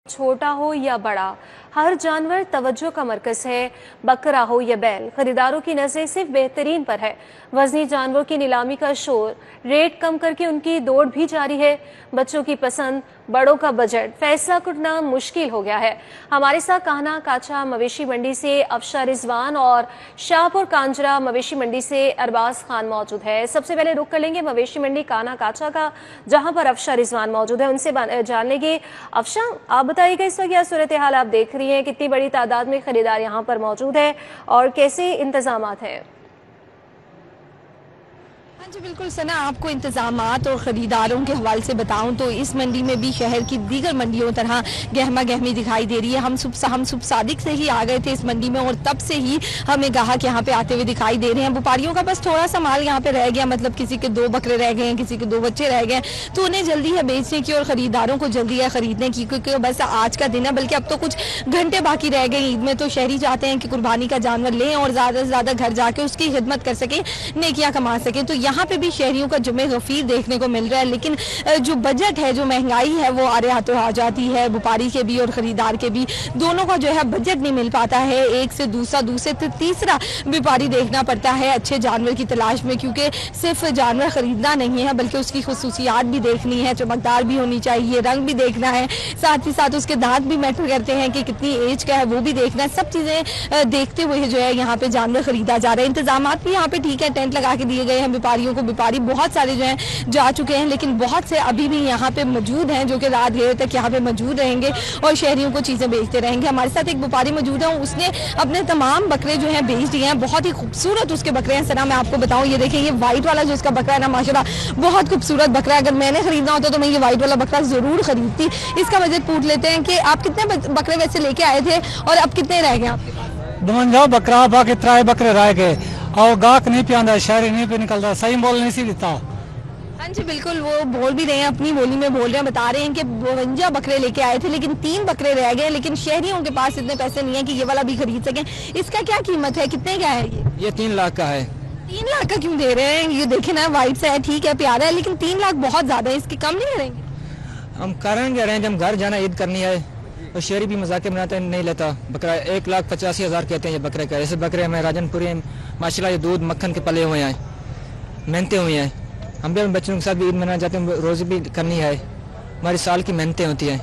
छोटा हो या बड़ा, हर जानवर तवज्जो का मरकज है। बकरा हो या बैल, खरीदारों की नजरें सिर्फ बेहतरीन पर है। वजनी जानवरों की नीलामी का शोर, रेट कम करके उनकी दौड़ भी जारी है। बच्चों की पसंद, बड़ों का बजट, फैसला करना मुश्किल हो गया है। हमारे साथ कान्हा काचा मवेशी मंडी से अफशा रिजवान और शाहपुर कांजरा मवेशी मंडी से अरबाज खान मौजूद है। सबसे पहले रुख कर लेंगे मवेशी मंडी कान्हा काचा का, जहां पर अफशा रिजवान मौजूद है। उनसे जान लेंगे। अफशा, आप बताइएगा इस वक्त क्या सूरत हाल आप देख रही हैं, कितनी बड़ी तादाद में खरीदार यहाँ पर मौजूद है और कैसे इंतजामात हैं? हाँ जी बिल्कुल सना, आपको इंतजामात और ख़रीदारों के हवाले से बताऊं तो इस मंडी में भी शहर की दीगर मंडियों तरह गहमा गहमी दिखाई दे रही है। हम सुबह सादिक से ही आ गए थे इस मंडी में और तब से ही हमें ग्राहक यहाँ पे आते हुए दिखाई दे रहे हैं। व्यापारियों का बस थोड़ा सा माल यहाँ पे रह गया, मतलब किसी के 2 बकरे रह गए हैं, किसी के 2 बच्चे रह गए, तो उन्हें जल्दी है बेचने की और ख़रीदारों को जल्दी है ख़रीदने की, क्योंकि बस आज का दिन है, बल्कि अब तो कुछ घंटे बाकी रह गए ईद में। तो शहरी चाहते हैं कि कुर्बानी का जानवर लें और ज़्यादा से ज़्यादा घर जाके उसकी खिदमत कर सकें, नेकियां कमा सकें। तो यहाँ पे भी शहरियों का जुमे गफीर देखने को मिल रहा है, लेकिन जो बजट है, जो महंगाई है, वो आरे हाथों आ जाती है। व्यापारी के भी और खरीदार के भी, दोनों का जो है बजट नहीं मिल पाता है। एक से दूसरा तीसरा व्यापारी देखना पड़ता है अच्छे जानवर की तलाश में, क्योंकि सिर्फ जानवर खरीदना नहीं है बल्कि उसकी खुसूसियात भी देखनी है, चमकदार भी होनी चाहिए, रंग भी देखना है, साथ ही साथ उसके दांत भी मैटर करते हैं कि कितनी एज का है वो भी देखना है। सब चीजें देखते हुए जो है यहाँ पे जानवर खरीदा जा रहा है। इंतजामात भी यहाँ पे ठीक है, टेंट लगा के दिए गए हैं व्यापारियों को। व्यापारी बहुत सारे जो हैं जा चुके हैं, लेकिन बहुत से अभी भी यहाँ पे मौजूद हैं जो कि रात देर तक यहाँ पे मौजूद रहेंगे और शहरियों को चीजें बेचते रहेंगे। हमारे साथ एक व्यापारी मौजूद है, उसने अपने तमाम बकरे जो हैं बेच दिए हैं। बहुत ही खूबसूरत उसके बकरे हैं सना, मैं आपको बताऊं, ये देखिए, ये व्हाइट वाला जो इसका बकरा है ना, माशाल्लाह बहुत खूबसूरत बकरा है। अगर मैंने खरीदना होता तो मैं ये व्हाइट वाला बकरा जरूर खरीदती। इसका बजट पूछ लेते हैं कि आप कितने बकरे वैसे लेके आए थे और अब कितने रह गए आपके पास? 52 बकरा, बाकी 3 बकरे रह गए और गाहक नहीं पिया, शहरी नहीं पे निकलता, सही बोल नहीं सी देता। हाँ जी बिल्कुल, वो बोल भी रहे हैं, अपनी बोली में बोल रहे हैं, बता रहे हैं कि 52 बकरे लेके आए थे लेकिन 3 बकरे रह गए, लेकिन शहरियों के पास इतने पैसे नहीं है कि ये वाला भी खरीद सकें। इसका क्या कीमत है, कितने का है ये 3 लाख का है। 3 लाख का क्यों दे रहे हैं? ये देखे ना, व्हाइट से है, ठीक है, प्यारा है, लेकिन 3 लाख बहुत ज्यादा है, इसके कम नहीं करेंगे? हम करेंगे अरेंज, हम घर जाना, ईद करनी है, और शहरी भी मजाक बनाते नहीं लेता। बकरा 1,85,000 कहते हैं ये बकरे का। ऐसे बकरे हमें राजनपुरी माशाल्लाह, ये दूध मक्खन के पले हुए हैं, मेहनतें हुई हैं। हम भी अपने बच्चों के साथ भी ईद मनाना चाहते हैं, रोज़ी भी करनी है, हमारी साल की मेहनतें होती हैं,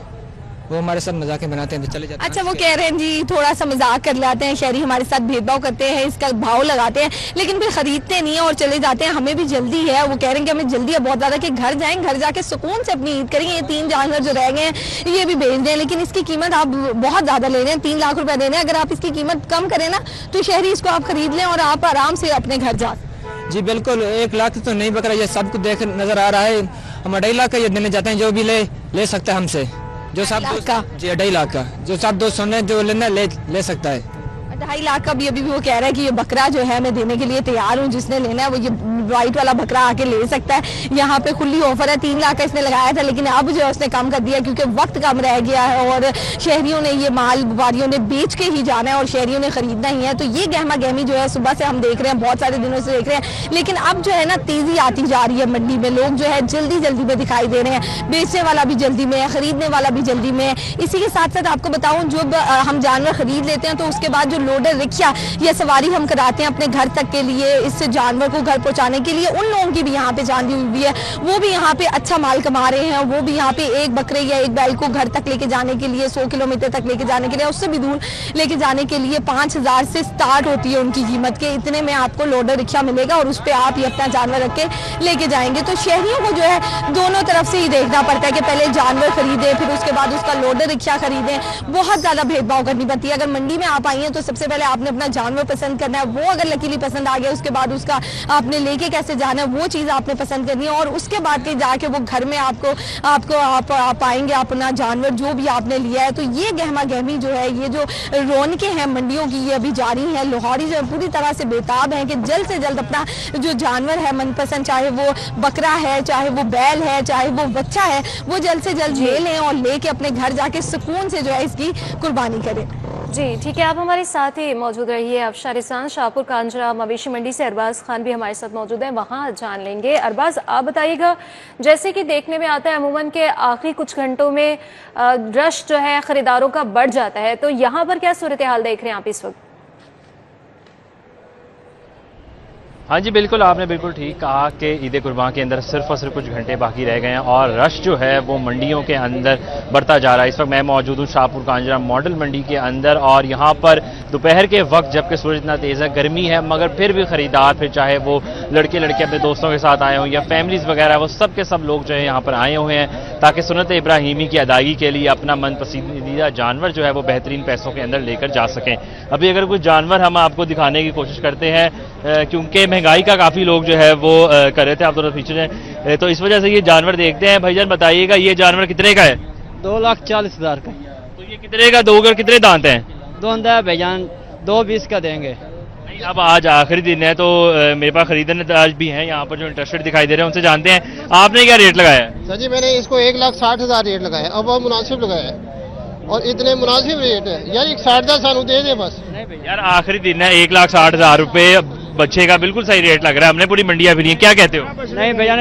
वो हमारे साथ मजाक बनाते हैं तो चले जाते हैं। अच्छा, वो कह रहे हैं जी थोड़ा सा मजाक कर लाते हैं, शहरी हमारे साथ भेदभाव करते हैं, इसका भाव लगाते हैं, लेकिन फिर खरीदते नहीं है और चले जाते हैं। हमें भी जल्दी है, वो कह रहे हैं कि हमें जल्दी है बहुत ज्यादा, कि घर जाएं, घर जाके सुकून से अपनी ईद करेंगे। ये 3 जानवर जो रह गए हैं ये भी बेच दें, लेकिन इसकी कीमत आप बहुत ज्यादा ले रहे हैं, 3 लाख रुपए दे रहे हैं। अगर आप इसकी कीमत कम करें ना तो शहरी इसको आप खरीद लें और आप आराम से अपने घर जा। जी बिल्कुल, 1 लाख तो नहीं बकरा, ये सब कुछ देख नजर आ रहा है। हम 2.5 लाख का ये देने जाते हैं, जो भी ले सकता है हमसे, जो सब का जी 2.5 लाख का, जो सब दोस्त सुनने जो लेना ले सकता है। 2.5 लाख का भी अभी भी वो कह रहा है कि ये बकरा जो है मैं देने के लिए तैयार हूँ, जिसने लेना है वो ये व्हाइट वाला बकरा आके ले सकता है। यहाँ पे खुली ऑफर है, 3 लाख का इसने लगाया था, लेकिन अब जो है उसने कम कर दिया क्योंकि वक्त कम रह गया है और शहरियों ने ये माल व्यापारियों ने बेच के ही जाना है और शहरियों ने खरीदना ही है। तो ये गहमा गहमी जो है सुबह से हम देख रहे हैं, बहुत सारे दिनों से देख रहे हैं, लेकिन अब जो है ना तेजी आती जा रही है मंडी में। लोग जो है जल्दी जल्दी में दिखाई दे रहे हैं, बेचने वाला भी जल्दी में है, खरीदने वाला भी जल्दी में है। इसी के साथ साथ आपको बताऊं, जब हम जानवर खरीद लेते हैं तो उसके बाद जो लोडर रिक्शा या सवारी हम कराते हैं अपने घर तक के लिए, इस जानवर को घर पहुंचाने के लिए, उन लोगों की भी यहाँ पे जान दी हुई है। वो भी यहाँ पे अच्छा माल कमा रहे हैं, वो भी यहाँ पे एक बकरे या एक बैल को घर तक लेके जाने के लिए, 100 किलोमीटर तक लेके जाने के लिए, उससे भी दूर लेके जाने के लिए 5,000 से स्टार्ट होती है उनकी कीमत के। इतने में आपको लोडर रिक्शा मिलेगा और उस पर आप ही अपना जानवर रख के लेके जाएंगे। तो शहरियों को जो है दोनों तरफ से ही देखना पड़ता है कि पहले जानवर खरीदे, फिर उसके बाद उसका लोडर रिक्शा खरीदे। बहुत ज्यादा भेदभाव करनी पड़ती है। अगर मंडी में आप आई हैं तो सबसे पहले आपने अपना जानवर पसंद करना है, वो अगर लकीली पसंद आ गया उसके बाद उसका आपने लेके कैसे जाना है वो चीज आपने पसंद करनी है, और उसके बाद के जाके वो घर में आप पाएंगे अपना जानवर जो भी आपने लिया है। तो ये गहमा गहमी जो है, ये जो रौनकें हैं मंडियों की, ये अभी जारी है। लाहौरी जो पूरी तरह से बेताब है कि जल्द से जल्द अपना जो जानवर है मनपसंद, चाहे वो बकरा है, चाहे वो बैल है, चाहे वो बच्चा है, वो जल्द से जल्द ले लें और लेके अपने घर जाके सुकून से जो है इसकी कुर्बानी करें। जी ठीक है, आप हमारे साथ ही मौजूद रहिए। अफशार रिजवान शाहपुर कांजरा मवेशी मंडी से अरबाज खान भी हमारे साथ मौजूद हैं, वहाँ जान लेंगे। अरबाज, आप बताइएगा, जैसे कि देखने में आता है अमूमन के आखिरी कुछ घंटों में रश जो है खरीदारों का बढ़ जाता है, तो यहाँ पर क्या सूरत हाल देख रहे हैं आप इस वक्त? हाँ जी बिल्कुल, आपने बिल्कुल ठीक कहा कि ईद कुर्बान के अंदर सिर्फ और सिर्फ कुछ घंटे बाकी रह गए हैं और रश जो है वो मंडियों के अंदर बढ़ता जा रहा है। इस वक्त मैं मौजूद हूँ शाहपुर कांजरा मॉडल मंडी के अंदर और यहाँ पर दोपहर के वक्त जबकि सूरज इतना तेज़ है, गर्मी है, मगर फिर भी खरीदार, फिर चाहे वो लड़के लड़के अपने दोस्तों के साथ आए हों या फैमिलीज़ वगैरह, वो सब के सब लोग जो है यहाँ पर आए हुए हैं ताकि सुन्नत इब्राहिमी की अदायगी के लिए अपना मन पसंदीदा जानवर जो है वो बेहतरीन पैसों के अंदर लेकर जा सकें। अभी अगर कुछ जानवर हम आपको दिखाने की कोशिश करते हैं, क्योंकि महंगाई का काफ़ी लोग जो है वो कर रहे थे, आप थोड़ा पीछे हैं, तो इस वजह से ये जानवर देखते हैं। भाईजान बताइएगा, ये जानवर कितने का है? 2,40,000 का। तो ये कितने का दोगे, कितने दांत हैं? 2 अंदा है भाईजान, 2,20 का देंगे। नहीं, अब आज आखिरी दिन है तो मेरे पास खरीदने आज भी हैं यहाँ पर जो इंटरेस्टेड दिखाई दे रहे हैं, उनसे जानते हैं आपने क्या रेट लगाया है? सर जी मैंने इसको 1,60,000 रेट लगाया, अब बहुत मुनासिब लगाया है और इतने मुनासिब रेट है यार, एक 60 सानू दे दे बस। यार आखिरी दिन है, 1,60,000 रुपए बच्चे का बिल्कुल सही रेट लग रहा है। हमने पूरी मंडियां फिरी हैं, क्या कहते हो? नहीं भैया,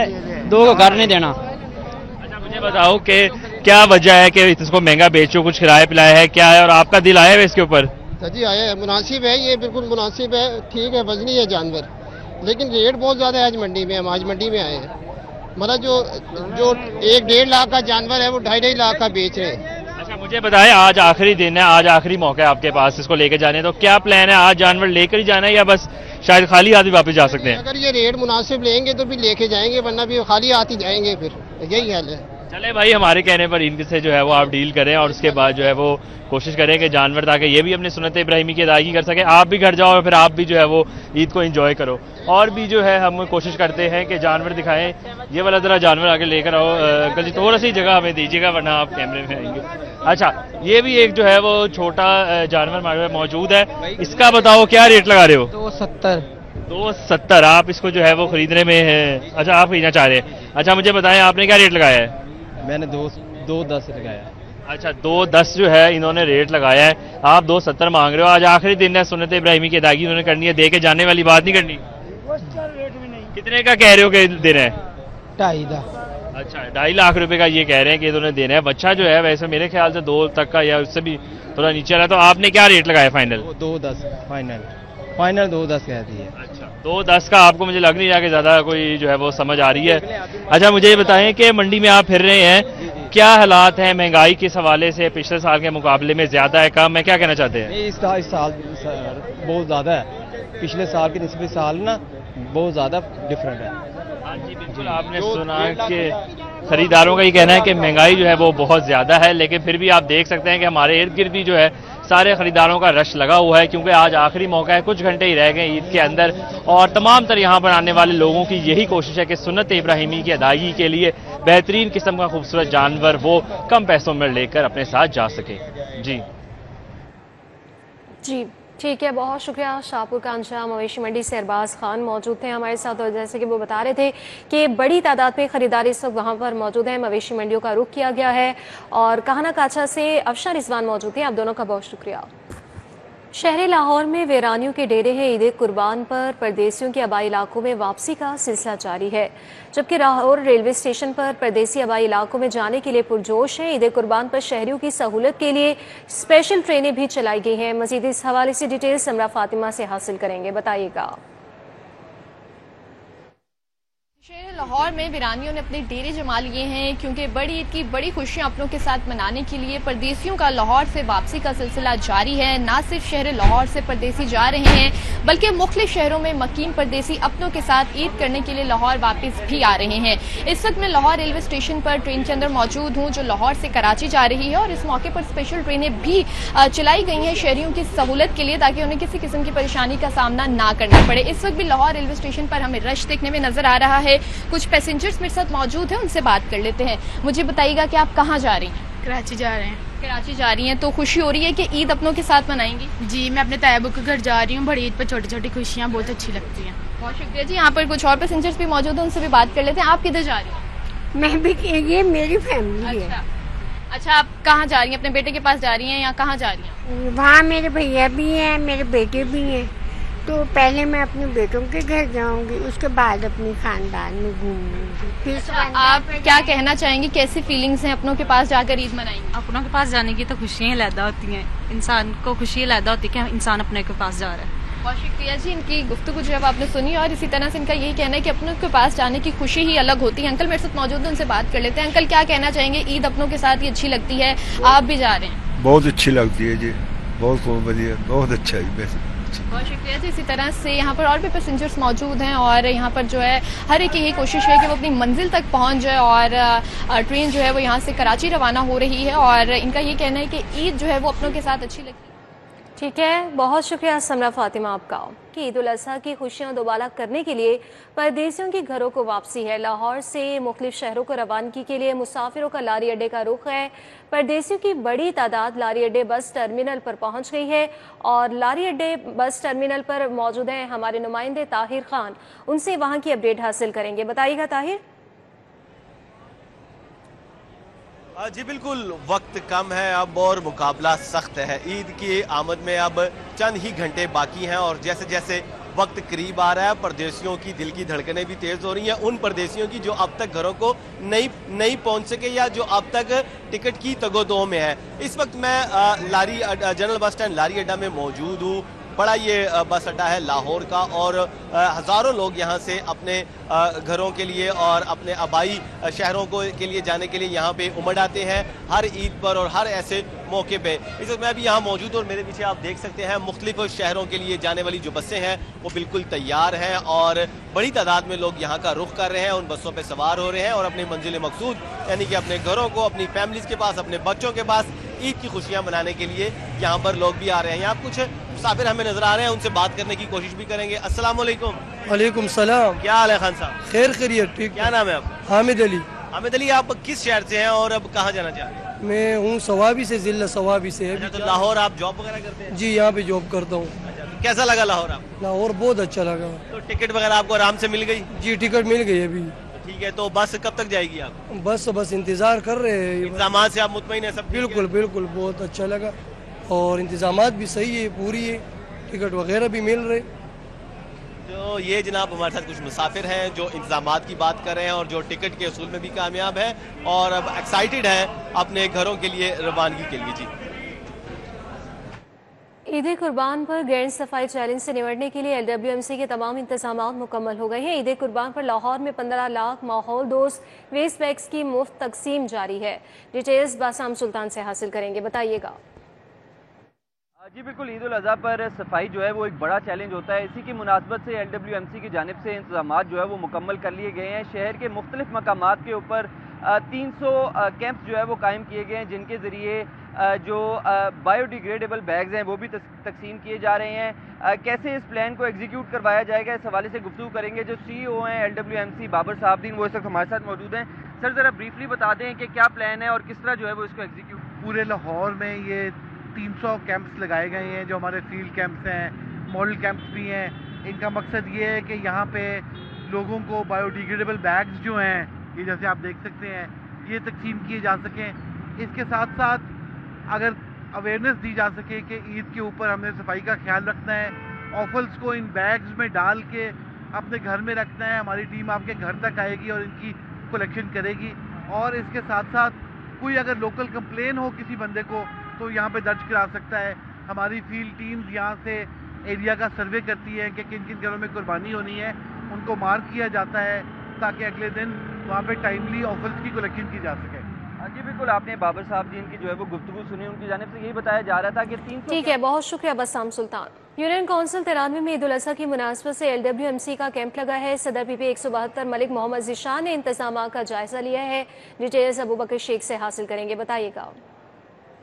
2 को घर नहीं देना। अच्छा मुझे बताओ कि क्या वजह है कि इसको महंगा बेचो, कुछ किराया पिलाया है, क्या है, और आपका दिल आया है इसके ऊपर? सर जी आया है, मुनासिब है, ये बिल्कुल मुनासिब है, ठीक है, वजनी है जानवर, लेकिन रेट बहुत ज्यादा है आज मंडी में। हम आज मंडी में आए हैं, मतलब जो 1-1.5 लाख का जानवर है वो 2.5 लाख का बेच रहे हैं। अच्छा मुझे बताएं, आज आखिरी दिन है, आज आखिरी मौका है आपके पास इसको लेके जाने, तो क्या प्लान है? आज जानवर लेकर ही जाना है या बस शायद खाली हाथ भी वापस जा सकते हैं? अगर ये रेट मुनासिब लेंगे तो भी लेके जाएंगे, वरना भी खाली हाथ ही जाएंगे, फिर यही हाल है। चले भाई, हमारे कहने पर इनसे जो है वो आप डील करें और उसके बाद जो है वो कोशिश करें कि जानवर, ताकि ये भी अपनी सुन्नत इब्राहिमी की अदायगी कर सके, आप भी घर जाओ और फिर आप भी जो है वो ईद को एंजॉय करो। और भी जो है हम कोशिश करते हैं कि जानवर दिखाएं। ये वाला जरा जानवर आगे लेकर आओ अंकल जी, थोड़ा सी जगह हमें दीजिएगा वरना आप कैमरे में आएंगे। अच्छा, ये भी एक जो है वो छोटा जानवर हमारे पास मौजूद है, इसका बताओ क्या रेट लगा रहे हो? 2,70। आप इसको जो है वो खरीदने में है, अच्छा आप खरीदना चाह रहे हैं। अच्छा मुझे बताएं, आपने क्या रेट लगाया है? मैंने 2,10 लगाया। अच्छा 2,10 जो है इन्होंने रेट लगाया है, आप 2,70 मांग रहे हो। आज आखिरी दिन है, सुन्नत इब्राहिमी की अदायगी इन्होंने करनी है, दे के जाने वाली बात नहीं करनी। कितने का कह रहे हो कि देना है? 2.5 का। अच्छा 2.5 लाख रुपए का ये कह रहे हैं कि इन्होंने देना है। बच्चा जो है वैसे मेरे ख्याल से 2 तक का या उससे भी थोड़ा नीचे रहा, तो आपने क्या रेट लगाया फाइनल? 2,10 फाइनल 2,10 कह दी है। अच्छा 2,10 का आपको मुझे लग नहीं रहा कि ज्यादा कोई जो है वो समझ आ रही है। अच्छा मुझे ये बताएं कि मंडी में आप फिर रहे हैं, क्या हालात हैं महंगाई के हवाले से? पिछले साल के मुकाबले में ज्यादा है, कम है, क्या कहना चाहते हैं? इस साल बहुत ज्यादा है, पिछले साल के निस्बत साल ना बहुत ज्यादा डिफरेंट है। हाँ जी बिल्कुल, आपने सुना कि खरीदारों का ये कहना है कि महंगाई जो है वो बहुत ज्यादा है, लेकिन फिर भी आप देख सकते हैं कि हमारे इर्द गिर्द भी जो है सारे खरीदारों का रश लगा हुआ है, क्योंकि आज आखिरी मौका है, कुछ घंटे ही रह गए ईद के अंदर और तमाम तर यहाँ पर आने वाले लोगों की यही कोशिश है कि सुन्नत इब्राहिमी की अदायगी के लिए बेहतरीन किस्म का खूबसूरत जानवर वो कम पैसों में लेकर अपने साथ जा सके। जी ठीक है, बहुत शुक्रिया। शाहपुर कांजरा मवेशी मंडी से अरबाज खान मौजूद थे हमारे साथ और जैसे कि वो बता रहे थे कि बड़ी तादाद में खरीदार इस वक्त वहाँ पर मौजूद है। मवेशी मंडियों का रुख किया गया है और काहना काछा से अफशार रिजवान मौजूद थे। आप दोनों का बहुत शुक्रिया। शहर लाहौर में वीरानियों के डेरे हैं। ईद कुर्बान पर परदेसियों के आबाई इलाकों में वापसी का सिलसिला जारी है, जबकि लाहौर रेलवे स्टेशन पर परदेसी आबाई इलाकों में जाने के लिए पुरजोश है। ईद कुर्बान पर शहरियों की सहूलत के लिए स्पेशल ट्रेनें भी चलाई गई हैं। मजीद इस हवाले से डिटेल्स हमरा फातिमा से हासिल करेंगे, बताइएगा। शहर लाहौर में वीरानियों ने अपने डेरे जमा लिए हैं, क्योंकि बड़ी ईद की बड़ी खुशियां अपनों के साथ मनाने के लिए परदेसियों का लाहौर से वापसी का सिलसिला जारी है। न सिर्फ शहर लाहौर से परदेसी जा रहे हैं, बल्कि मुख्तलिफ शहरों में मकीन परदेसी अपनों के साथ ईद करने के लिए लाहौर वापस भी आ रहे हैं। इस वक्त मैं लाहौर रेलवे स्टेशन पर ट्रेन के अंदर मौजूद हूँ, जो लाहौर से कराची जा रही है, और इस मौके पर स्पेशल ट्रेनें भी चलाई गई हैं शहरियों की सहूलत के लिए, ताकि उन्हें किसी किस्म की परेशानी का सामना ना करना पड़े। इस वक्त भी लाहौर रेलवे स्टेशन पर हमें रश देखने में नजर आ रहा है। कुछ पैसेंजर्स मेरे साथ मौजूद हैं, उनसे बात कर लेते हैं। मुझे बताइएगा कि आप कहाँ जा रही हैं? कराची जा रहे हैं। कराची जा रही हैं, तो खुशी हो रही है कि ईद अपनों के साथ मनाएंगी? जी, मैं अपने तायाबू के घर जा रही हूँ। बड़ी ईद पर छोटी छोटी खुशियाँ बहुत अच्छी लगती हैं। बहुत शुक्रिया जी। यहाँ पर कुछ और पैसेंजर्स भी मौजूद हैं, उनसे भी बात कर लेते हैं। आप किधर जा रही हैं? मैं भी, ये मेरी फैमिली है। अच्छा, आप कहाँ जा रही हैं? अपने बेटे के पास जा रही हैं या कहाँ जा रही हैं? वहाँ मेरे भैया भी हैं, मेरे बेटे भी हैं, तो पहले मैं अपने बेटों के घर जाऊंगी, उसके बाद अपने खानदान में घूमूंगी। फिर अच्छा, आप क्या कहना चाहेंगी, कैसी फीलिंग्स हैं अपनों के पास जाकर ईद मनाएंगी? अपनों के पास जाने की तो खुशियाँ अलग होती हैं, इंसान को खुशी अलग होती है कि इंसान अपने के पास जा रहा है। बहुत शुक्रिया जी, इनकी गुफ्तगू जो है आपने सुनी और इसी तरह से इनका यही कहना है कि अपनों के पास जाने की खुशी ही अलग होती है। अंकल मेरे साथ मौजूद है, उनसे बात कर लेते हैं। अंकल, क्या कहना चाहेंगे, ईद अपनों के साथ ही अच्छी लगती है, आप भी जा रहे हैं? बहुत अच्छी लगती है जी, बहुत बढ़िया, बहुत अच्छा है। बहुत शुक्रिया जी। इसी तरह से यहाँ पर और भी पैसेंजर्स मौजूद हैं और यहाँ पर जो है हर एक की यही कोशिश है कि वो अपनी मंजिल तक पहुँच जाए और ट्रेन जो है वो यहाँ से कराची रवाना हो रही है और इनका ये कहना है कि ईद जो है वो अपनों के साथ अच्छी लगती है। ठीक है, बहुत शुक्रिया समरा फातिमा आपका कि ईद उल अज़हा की खुशियां दोबारा करने के लिए परदेसियों के घरों को वापसी है। लाहौर से मुख्तलिफ शहरों को रवानगी के लिए मुसाफिरों का लारी अड्डे का रुख है। परदेसियों की बड़ी तादाद लारी अड्डे बस टर्मिनल पर पहुंच गई है और लारी अड्डे बस टर्मिनल पर मौजूद हैं हमारे नुमाइंदे ताहिर खान, उनसे वहां की अपडेट हासिल करेंगे। बताइएगा ताहिर। जी बिल्कुल, वक्त कम है अब और मुकाबला सख्त है। ईद की आमद में अब चंद ही घंटे बाकी हैं और जैसे जैसे वक्त करीब आ रहा है परदेसियों की दिल की धड़कनें भी तेज़ हो रही हैं। उन परदेसियों की जो अब तक घरों को नहीं पहुंच सके या जो अब तक टिकट की तगोदो में है। इस वक्त मैं जनरल बस स्टैंड लारी अड्डा में मौजूद हूँ। बड़ा ये बस अड्डा है लाहौर का और हज़ारों लोग यहाँ से अपने घरों के लिए और अपने आबाई शहरों के लिए जाने के लिए यहाँ पे उमड़ आते हैं हर ईद पर और हर ऐसे मौके पे। इस वक्त मैं भी यहाँ मौजूद हूँ और मेरे पीछे आप देख सकते हैं मुख्तलिफ शहरों के लिए जाने वाली जो बसें हैं वो बिल्कुल तैयार हैं और बड़ी तादाद में लोग यहाँ का रुख कर रहे हैं, उन बसों पर सवार हो रहे हैं और अपनी मंजिल मकसूद यानी कि अपने घरों को, अपनी फैमिलीज के पास, अपने बच्चों के पास ईद की खुशियाँ मनाने के लिए यहाँ पर लोग भी आ रहे हैं। यहाँ कुछ मुसाफिर हमें नजर आ रहे हैं, उनसे बात करने की कोशिश भी करेंगे। अस्सलाम वालेकुम। वालेकुम सलाम। क्या हाल है खान साहब? खैर खैरियत, ठीक। क्या नाम है आपका? हामिद अली। हामिद अली, आप किस शहर से हैं और अब कहाँ जाना चाह रहे हैं? मैं हूँ सवाबी से, जिला सवाबी से। अच्छा, तो लाहौर आप जॉब वगैरह करते हैं? जी, यहाँ पे जॉब करता हूँ। अच्छा, तो कैसा लगा लाहौर आपको? लाहौर बहुत अच्छा लगा। तो टिकट वगैरह आपको आराम से मिल गई? जी, टिकट मिल गई अभी। ठीक है, तो बस कब तक जाएगी आप? बस इंतजार कर रहे हैं। इंतजाम से आप मुतमईन है? सब बिल्कुल बिल्कुल, बहुत अच्छा लगा और इंतजाम भी सही है, पूरी है, टिकट वगैरह भी मिल रहे। तो ये जनाब हमारे साथ कुछ मुसाफिर हैं जो इंतजामात की बात कर रहे हैं और जो टिकट के असूल में भी कामयाब है और अब एक्साइटेड है अपने घरों के लिए रवानगी के लिए। जी, ईद कुर्बान पर ग्रैंड सफाई चैलेंज से निपटने के लिए LWMC के तमाम इंतजाम मुकम्मल हो गए हैं। ईद कुर्बान पर लाहौर में 15 लाख माहौल दोस्त वेस्ट बैग्स की मुफ्त तकसीम जारी है। डिटेल्स बासाम सुल्तान से हासिल करेंगे। बताइएगा। जी बिल्कुल, ईद उल अज़हा पर सफाई जो है वो एक बड़ा चैलेंज होता है। इसी की मुनासबत से LWMC की जानिब से इंतजाम जो है वो मुकम्मल कर लिए गए हैं। शहर के मुख्तलिफ मकामात के ऊपर 300 कैंप्स जो है वो कायम किए गए हैं जिनके ज़रिए जो बायोडिग्रेडेबल बैग्स हैं वो भी तकसीम किए जा रहे हैं। कैसे इस प्लान को एग्जीक्यूट करवाया जाएगा, इस हवाले से गुफ्तगू करेंगे। जो CEO हैं LWMC बाबर साहब, वो इस वक्त हमारे साथ मौजूद हैं। सर, ज़रा ब्रीफली बता दें कि क्या प्लान है और किस तरह जो है वो इसको एग्जीक्यूट। पूरे लाहौर में ये 300 कैंप्स लगाए गए हैं जो हमारे फील्ड कैंप्स हैं, मॉडल कैंप्स भी हैं। इनका मकसद ये है कि यहाँ पे लोगों को बायोडिग्रेडेबल बैग्स जो हैं, ये जैसे आप देख सकते हैं, ये तकसीम किए जा सकें। इसके साथ साथ अगर अवेयरनेस दी जा सके कि ईद के ऊपर हमें सफाई का ख्याल रखना है, ऑफल्स को इन बैग्स में डाल के अपने घर में रखना है। हमारी टीम आपके घर तक आएगी और इनकी कलेक्शन करेगी और इसके साथ साथ कोई अगर लोकल कंप्लेन हो किसी बंदे को तो यहाँ पे दर्ज करा सकता है। हमारी फील्ड टीम्स यहाँ से एरिया का सर्वे करती है कि किन किन घरों में कुर्बानी होनी है, उनको मार्क किया जाता है ताकि अगले दिन वहाँ पे टाइमली ऑफर्स की कलेक्शन की जा सके। जी बिल्कुल, आपने बाबर साहब जी इनकी जो है वो गुफ्तगू सुनी, उनकी जानिब से यही बताया जा रहा था कि 300। ठीक है, बहुत शुक्रिया बासाम सुल्तान। यूनियन काउंसिल 93 में ईद उल अज़हा की मुनासबत से LWMC का कैंप लगा है। सदर PP 172 मलिक मोहम्मद ज़िशान ने इंतजाम का जायजा लिया है। डिटेल्स अबू बकर शेख से हासिल करेंगे। बताइएगा।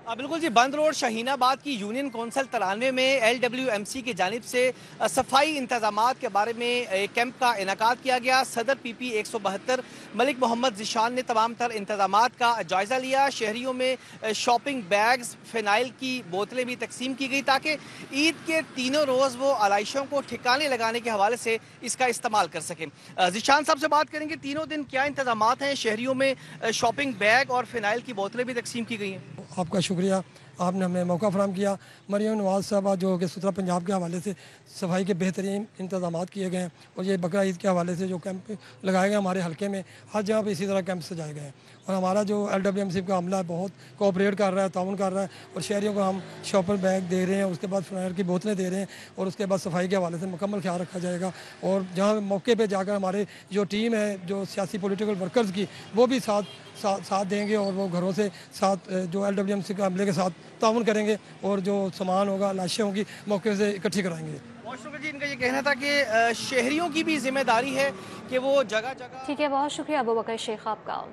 बिल्कुल जी, बंद रोड शाहीनाबाद की यूनियन कौंसिल 93 में LWMC की जानिब से सफाई इंतजामात के बारे में एक कैंप का इनेकाद किया गया। सदर PP 172 मलिक मोहम्मद जिशान ने तमाम तर इंतजामात का जायज़ा लिया। शहरियों में शॉपिंग बैग्स, फिनाइल की बोतलें भी तकसीम की गई ताकि ईद के तीनों रोज़ वो आलाइशों को ठिकाने लगाने के हवाले से इसका इस्तेमाल कर सकें। जिशान साहब से बात करेंगे, तीनों दिन क्या इंतजामात हैं? शहरियों में शॉपिंग बैग और फिनाइल की बोतलें भी तकसीम की गई हैं। आपका शुक्रिया, आपने हमें मौका फराहम किया। मरियम नवाज साहबा जो कि सुथरा पंजाब के हवाले से सफाई के बेहतरीन इंतजामात किए गए हैं और ये बकरा ईद के हवाले से जो कैंप लगाए गए हमारे हल्के में, हर जगह पर इसी तरह कैंप सजाए गए हैं। और हमारा जो LWMC का अमला है बहुत कोऑपरेट कर रहा है, ताउन कर रहा है और शहरियों को हम शॉपर बैग दे रहे हैं, उसके बाद फिनाइल की बोतलें दे रहे हैं और उसके बाद सफाई के हवाले से मुकम्मल ख्याल रखा जाएगा। और जहाँ मौके पर जाकर हमारे जो टीम है जो सियासी पॉलिटिकल वर्कर्स की, वो भी साथ देंगे और वो घरों से साथ जो LWMC के अमले के साथ ताउन करेंगे और जो सामान होगा, लाशें होंगी, मौके से इकट्ठी कराएंगे। बहुत शुक्रिया जी। इनका ये कहना था कि शहरियों की भी जिम्मेदारी है कि वो जगह जगह। ठीक है, बहुत शुक्रिया अबू बकर शेख आपका।